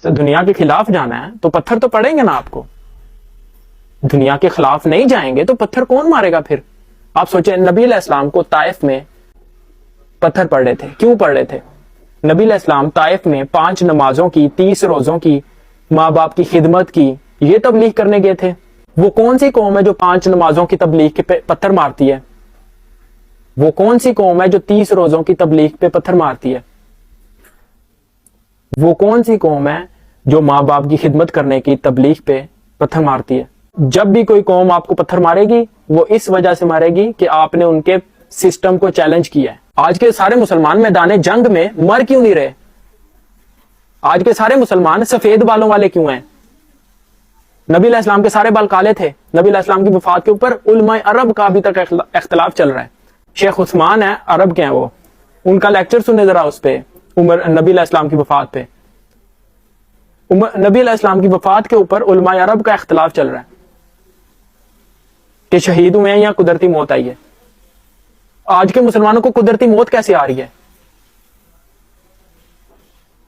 دنیا کے خلاف جانا ہے تو پتھر تو پڑیں گے نا آپ کو. دنیا کے خلاف نہیں جائیں گے تو پتھر کون مارے گا پھر؟ آپ سوچیں نبی علیہ السلام کو طائف میں پتھر پڑ رہے تھے. کیوں پڑ رہے تھے؟ نبی علیہ السلام طائف میں 5 نمازوں کی 30 روزوں کی ماں باپ کی خدمت کی یہ تبلیغ کرنے گئے تھے. وہ کون سی قوم ہے جو 5 نمازوں کی تبلیغ کے پتھر مارتی ہے؟ وہ کون سی قوم ہے جو 30 روزوں کی تبلیغ پہ پتھر مارتی ہے؟ وہ کون سی قوم ہے جو ماں باپ کی خدمت کرنے کی تبلیغ پہ پتھر مارتی ہے؟ جب بھی کوئی قوم آپ کو پتھر مارے گی وہ اس وجہ سے مارے گی کہ آپ نے ان کے سسٹم کو چیلنج کیا ہے. آج کے سارے مسلمان میدان جنگ میں مر کیوں نہیں رہے؟ آج کے سارے مسلمان سفید بالوں والے کیوں ہیں؟ نبی علیہ السلام کے سارے بال کالے تھے. نبی علیہ السلام کی وفات کے اوپر علماء عرب کا ابھی تک اختلاف چل رہا ہے. شیخ عثمان ہے عرب کے ہیں، وہ ان کا لیکچر سنیں ذرا اس پہ نبی علیہ السلام کی وفات پہ. نبی علیہ السلام کی وفات کے اوپر علماء عرب کا اختلاف چل رہا ہے کہ شہید ہوئے ہیں یا قدرتی موت آئی ہے. آج کے مسلمانوں کو قدرتی موت کیسے آ رہی ہے؟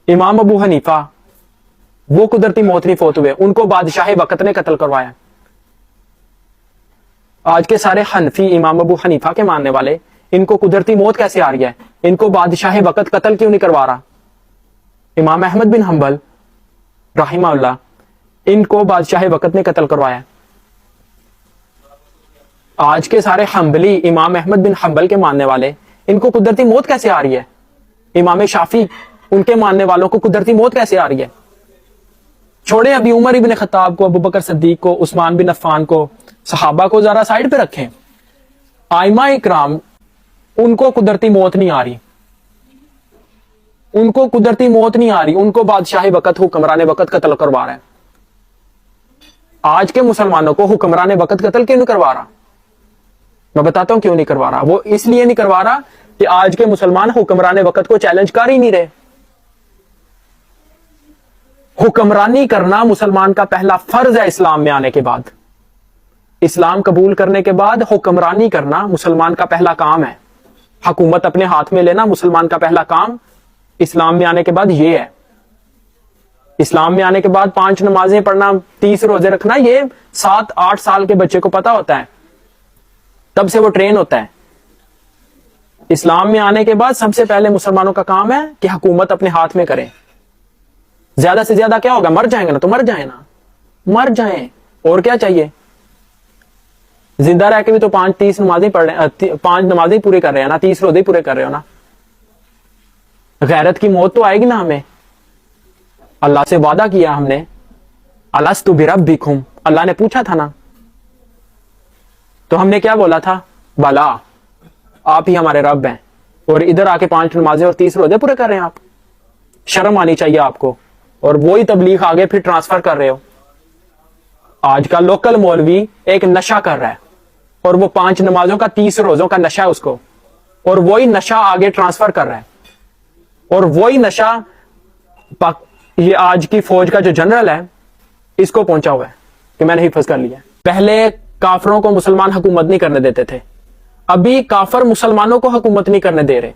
امام ابو حنیفہ وہ قدرتی موت نہیں فوت ہوئے، ان کو بادشاہ وقت نے قتل کروایا. آج کے سارے حنفی امام ابو حنیفہ کے ماننے والے ان کو قدرتی موت کیسے آ رہی ہے؟ ان کو بادشاہ وقت قتل کیوں نہیں کروا رہا؟ امام احمد بن حنبل رحمہ اللہ ان کو بادشاہ وقت نے قتل کروایا. آج کے سارے حنبلی امام احمد بن حنبل کے ماننے والے ان کو قدرتی موت کیسے آ رہی ہے؟ امام شافعی ان کے ماننے والوں کو قدرتی موت کیسے آ رہی ہے؟ چھوڑیں ابھی عمر ابن خطاب کو، ابو بکر صدیق کو، عثمان بن عفان کو، صحابہ کو ذرا سائڈ پہ رکھیں. ائمہ اکرام ان کو قدرتی موت نہیں آ رہی، ان کو قدرتی موت نہیں آ رہی، ان کو بادشاہ وقت حکمران وقت قتل کروا رہا ہے. آج کے مسلمانوں کو حکمران وقت قتل کیوں نہیں کروا رہا؟ میں بتاتا ہوں کیوں نہیں کروا رہا. وہ اس لیے نہیں کروا رہا کہ آج کے مسلمان حکمران وقت کو چیلنج کر ہی نہیں رہے. حکمرانی کرنا مسلمان کا پہلا فرض ہے اسلام میں آنے کے بعد. اسلام قبول کرنے کے بعد حکمرانی کرنا مسلمان کا پہلا کام ہے. حکومت اپنے ہاتھ میں لینا مسلمان کا پہلا کام اسلام میں آنے کے بعد یہ ہے. اسلام میں آنے کے بعد 5 نمازیں پڑھنا، 30 روزے رکھنا، یہ 7-8 سال کے بچے کو پتا ہوتا ہے، تب سے وہ ٹرین ہوتا ہے. اسلام میں آنے کے بعد سب سے پہلے مسلمانوں کا کام ہے کہ حکومت اپنے ہاتھ میں کریں. زیادہ سے زیادہ کیا ہوگا؟ مر جائیں گے نا، تو مر جائیں نا، مر جائیں، اور کیا چاہیے؟ زندہ رہ کے بھی تو 5 نمازیں پڑھ رہے ہیں، 5 نمازیں پورے کر رہے ہیں نا، 30 روزے پورے کر رہے ہو نا. غیرت کی موت تو آئے گی نا ہمیں. اللہ سے وعدہ کیا ہم نے، الست بربکم، اللہ نے پوچھا تھا نا، تو ہم نے کیا بولا تھا؟ بلا، آپ ہی ہمارے رب ہیں. اور ادھر آ کے 5 نمازیں اور 30 روزے پورے کر رہے ہیں. آپ شرم آنی چاہیے آپ کو. اور وہی تبلیغ آگے پھر ٹرانسفر کر رہے ہو. آج کا لوکل مولوی ایک نشہ کر رہا ہے اور وہ 5 نمازوں کا 30 روزوں کا نشہ ہے اس کو، اور وہی نشہ آگے ٹرانسفر کر رہا ہے. اور وہی نشہ یہ آج کی فوج کا جو جنرل ہے اس کو پہنچا ہوا ہے کہ میں نے حفظ کر لیا. پہلے کافروں کو مسلمان حکومت نہیں کرنے دیتے تھے، ابھی کافر مسلمانوں کو حکومت نہیں کرنے دے رہے.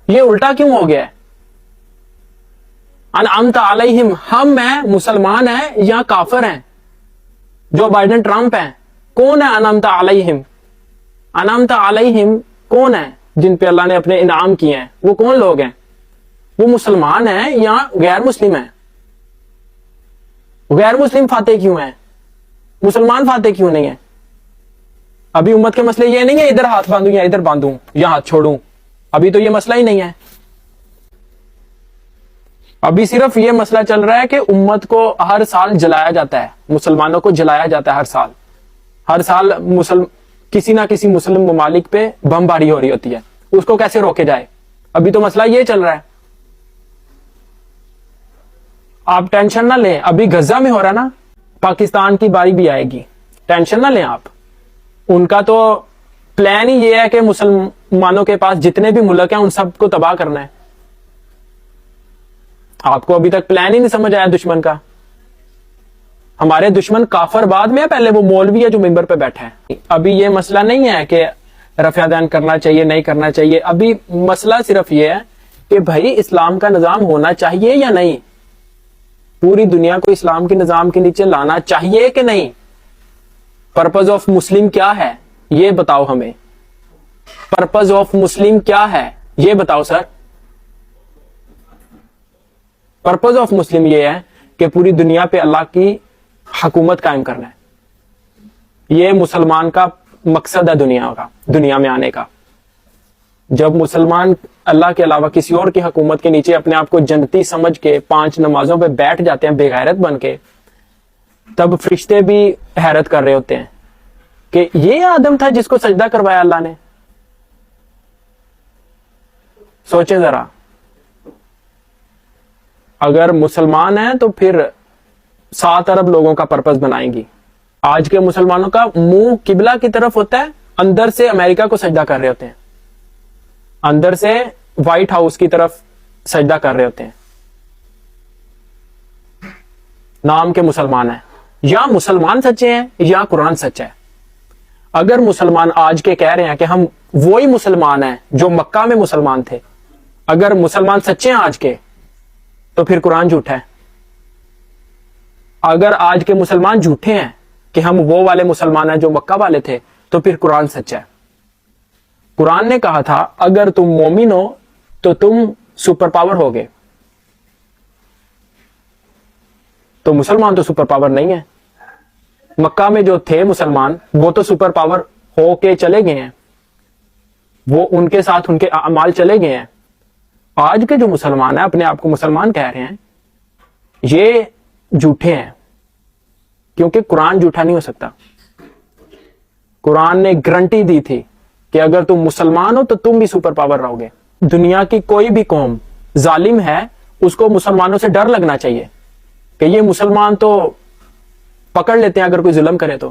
یہ الٹا کیوں ہو گیا ہے؟ انعمت علیہم، ہم ہیں مسلمان ہیں یا کافر ہیں؟ جو بائیڈن ٹرمپ ہیں، کون ہے انعمت علیہم؟ انعمت علیہم کون ہے جن پہ اللہ نے اپنے انعام کیے ہیں؟ وہ کون لوگ ہیں؟ وہ مسلمان ہیں یا غیر مسلم ہیں؟ غیر مسلم فاتح کیوں ہیں؟ مسلمان فاتح کیوں نہیں ہیں؟ ابھی امت کے مسئلے یہ نہیں ہے ادھر ہاتھ باندھوں یا ادھر باندھوں یا ہاتھ چھوڑوں، ابھی تو یہ مسئلہ ہی نہیں ہے. ابھی صرف یہ مسئلہ چل رہا ہے کہ امت کو ہر سال جلایا جاتا ہے، مسلمانوں کو جلایا جاتا ہے ہر سال کسی نہ کسی مسلم ممالک پہ بم باری ہو رہی ہوتی ہے، اس کو کیسے روکے جائے. ابھی تو مسئلہ یہ چل رہا ہے. آپ ٹینشن نہ لیں، ابھی غزہ میں ہو رہا ہے نا، پاکستان کی باری بھی آئے گی، ٹینشن نہ لیں آپ. ان کا تو پلان ہی یہ ہے کہ مسلمانوں کے پاس جتنے بھی ملک ہیں ان سب کو تباہ کرنا ہے. آپ کو ابھی تک پلان ہی نہیں سمجھ آیا دشمن کا. ہمارے دشمن کافر بعد میں ہے، پہلے وہ مولوی ہے جو ممبر پہ بیٹھا ہے. ابھی یہ مسئلہ نہیں ہے کہ رفع دین کرنا چاہیے نہیں کرنا چاہیے، ابھی مسئلہ صرف یہ ہے کہ بھائی اسلام کا نظام ہونا چاہیے یا نہیں. پوری دنیا کو اسلام کے نظام کے نیچے لانا چاہیے کہ نہیں؟ پرپز آف مسلم کیا ہے یہ بتاؤ ہمیں. پرپز آف مسلم کیا ہے یہ بتاؤ سر. پرپز آف مسلم یہ ہے کہ پوری دنیا پہ اللہ کی حکومت قائم کرنا ہے. یہ مسلمان کا مقصد ہے دنیا میں آنے کا. جب مسلمان اللہ کے علاوہ کسی اور کی حکومت کے نیچے اپنے آپ کو جنتی سمجھ کے 5 نمازوں پہ بیٹھ جاتے ہیں بے غیرت بن کے, تب فرشتے بھی حیرت کر رہے ہوتے ہیں کہ یہ آدم تھا جس کو سجدہ کروایا اللہ نے. سوچیں ذرا, اگر مسلمان ہیں تو پھر 7 ارب لوگوں کا پرپس بنائیں گی. آج کے مسلمانوں کا منہ قبلہ کی طرف ہوتا ہے, اندر سے امریکہ کو سجدہ کر رہے ہوتے ہیں, اندر سے وائٹ ہاؤس کی طرف سجدہ کر رہے ہوتے ہیں. نام کے مسلمان ہیں. یا مسلمان سچے ہیں یا قرآن سچا ہے. اگر مسلمان آج کے کہہ رہے ہیں کہ ہم وہی مسلمان ہیں جو مکہ میں مسلمان تھے, اگر مسلمان سچے ہیں آج کے, تو پھر قرآن جھوٹا ہے. اگر آج کے مسلمان جھوٹے ہیں کہ ہم وہ والے مسلمان ہیں جو مکہ والے تھے, تو پھر قرآن سچا ہے. قرآن نے کہا تھا اگر تم مومن ہو تو تم سپر پاور ہوگے. تو مسلمان تو سپر پاور نہیں ہے. مکہ میں جو تھے مسلمان وہ تو سپر پاور ہو کے چلے گئے ہیں, وہ ان کے ساتھ ان کے اعمال چلے گئے ہیں. آج کے جو مسلمان ہیں اپنے آپ کو مسلمان کہہ رہے ہیں, یہ جھوٹے ہیں, کیونکہ قرآن جھوٹا نہیں ہو سکتا. قرآن نے گارنٹی دی تھی کہ اگر تم مسلمان ہو تو تم بھی سپر پاور رہو گے. دنیا کی کوئی بھی قوم ظالم ہے, اس کو مسلمانوں سے ڈر لگنا چاہیے کہ یہ مسلمان تو پکڑ لیتے ہیں اگر کوئی ظلم کرے تو.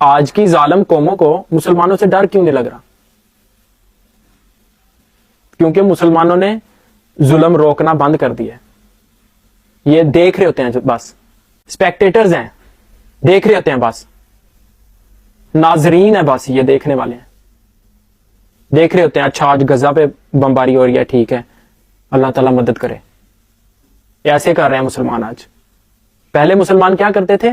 آج کی ظالم قوموں کو مسلمانوں سے ڈر کیوں نہیں لگ رہا؟ کیونکہ مسلمانوں نے ظلم روکنا بند کر دیا. یہ دیکھ رہے ہوتے ہیں, بس اسپیکٹیٹرز ہیں, دیکھ رہے ہوتے ہیں, بس ناظرین ہیں, بس یہ دیکھنے والے ہیں, دیکھ رہے ہوتے ہیں. اچھا آج غزہ پہ بمباری ہو رہی ہے, ٹھیک ہے, اللہ تعالیٰ مدد کرے. ایسے کر رہے ہیں مسلمان آج. پہلے مسلمان کیا کرتے تھے؟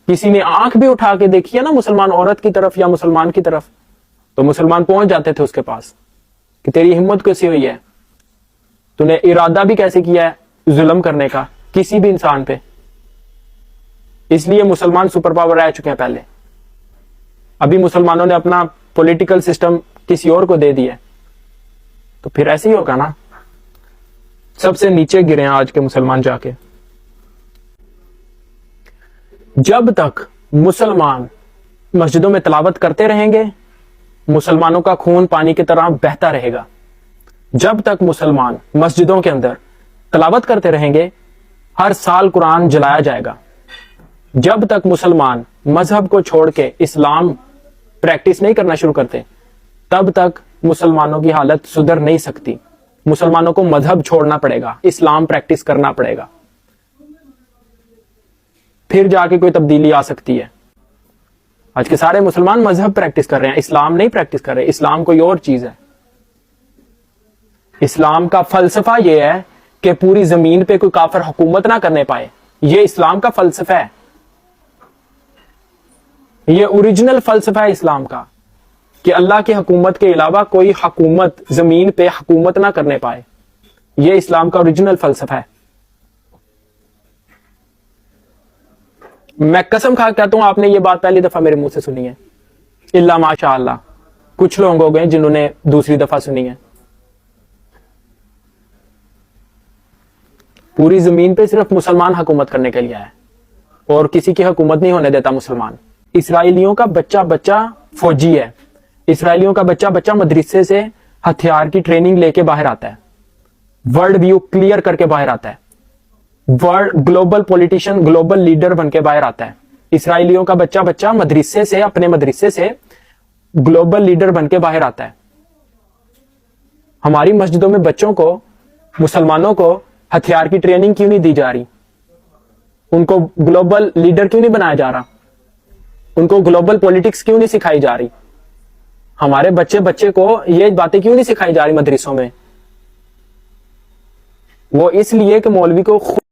کسی نے آنکھ بھی اٹھا کے دیکھی ہے نا مسلمان عورت کی طرف یا مسلمان کی طرف, تو مسلمان پہنچ جاتے تھے اس کے پاس کہ تیری ہمت کیسی ہوئی ہے, تو نے ارادہ بھی کیسے کیا ہے ظلم کرنے کا کسی بھی انسان پہ. اس لیے مسلمان سپر پاور رہ چکے ہیں پہلے. ابھی مسلمانوں نے اپنا پولیٹیکل سسٹم کسی اور کو دے دیا, تو پھر ایسے ہی ہوگا نا. سب سے نیچے گرے ہیں آج کے مسلمان جا کے. جب تک مسلمان مسجدوں میں تلاوت کرتے رہیں گے, مسلمانوں کا خون پانی کی طرح بہتا رہے گا. جب تک مسلمان مسجدوں کے اندر تلاوت کرتے رہیں گے, ہر سال قرآن جلایا جائے گا. جب تک مسلمان مذہب کو چھوڑ کے اسلام پریکٹس نہیں کرنا شروع کرتے, تب تک مسلمانوں کی حالت سدھر نہیں سکتی. مسلمانوں کو مذہب چھوڑنا پڑے گا, اسلام پریکٹس کرنا پڑے گا, پھر جا کے کوئی تبدیلی آ سکتی ہے. آج کے سارے مسلمان مذہب پریکٹس کر رہے ہیں, اسلام نہیں پریکٹس کر رہے. اسلام کوئی اور چیز ہے. اسلام کا فلسفہ یہ ہے کہ پوری زمین پہ کوئی کافر حکومت نہ کرنے پائے. یہ اسلام کا فلسفہ ہے, یہ اوریجنل فلسفہ ہے اسلام کا, کہ اللہ کی حکومت کے علاوہ کوئی حکومت زمین پہ حکومت نہ کرنے پائے. یہ اسلام کا اوریجنل فلسفہ ہے. میں قسم کھا کے کہتا ہوں آپ نے یہ بات پہلی دفعہ میرے منہ سے سنی ہے, الا ماشاء اللہ. کچھ لوگ ہو گئے جنہوں نے دوسری دفعہ سنی ہے. پوری زمین پہ صرف مسلمان حکومت کرنے کے لیے ہے, اور کسی کی حکومت نہیں ہونے دیتا مسلمان. اسرائیلیوں کا بچہ فوجی ہے, اسرائیلیوں کا بچہ مدرسے سے ہتھیار کی ٹریننگ لے کے باہر آتا ہے, ورلڈ ویو کلیئر کر کے باہر آتا ہے, گلوبل پولیٹیشین گلوبل لیڈر بن کے باہر آتا ہے. اسرائیلیوں کا بچہ مدرسے سے اپنے مدرسے سے گلوبل لیڈر بن کے باہر آتا ہے. ہماری مسجدوں میں بچوں کو, مسلمانوں کو ہتھیار کی ٹریننگ کیوں نہیں دی جا رہی؟ ان کو گلوبل لیڈر کیوں نہیں بنایا جا رہا؟ ان کو گلوبل پولیٹکس کیوں نہیں سکھائی جا رہی؟ ہمارے بچے کو یہ باتیں کیوں نہیں سکھائی جا رہی مدرسوں میں؟ وہ اس لیے کہ مولوی کو